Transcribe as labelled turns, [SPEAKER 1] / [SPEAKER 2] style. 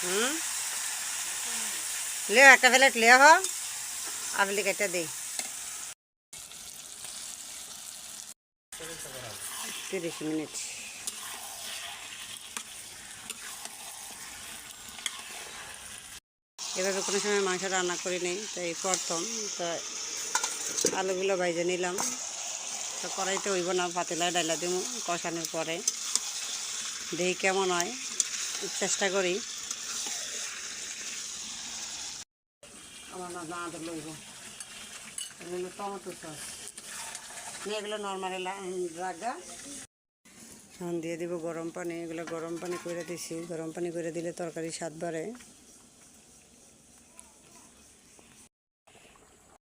[SPEAKER 1] হুম, লিও একটা প্লেট লিও হ, আপনি কেটে দিই 30 মিনিট। এভাবে কোনো সময় মাংস রান্না করি নেই, তাই প্রথম। তো আলুগুলো ভাইজে নিলাম। তো কড়াইতে হইব না, পাতিলায় ডাইলা দিব কষানোর পরে। দেখি কেমন হয়, চেষ্টা করি। আমার না আদর লইব, এগুলো টমেটো সস, এগুলো নর্মালি রাগা। এখন দিয়ে দিব গরম পানি। এগুলো গরম পানি করে দিছি, গরম পানি করে দিলে তরকারি স্বাদ বাড়ে।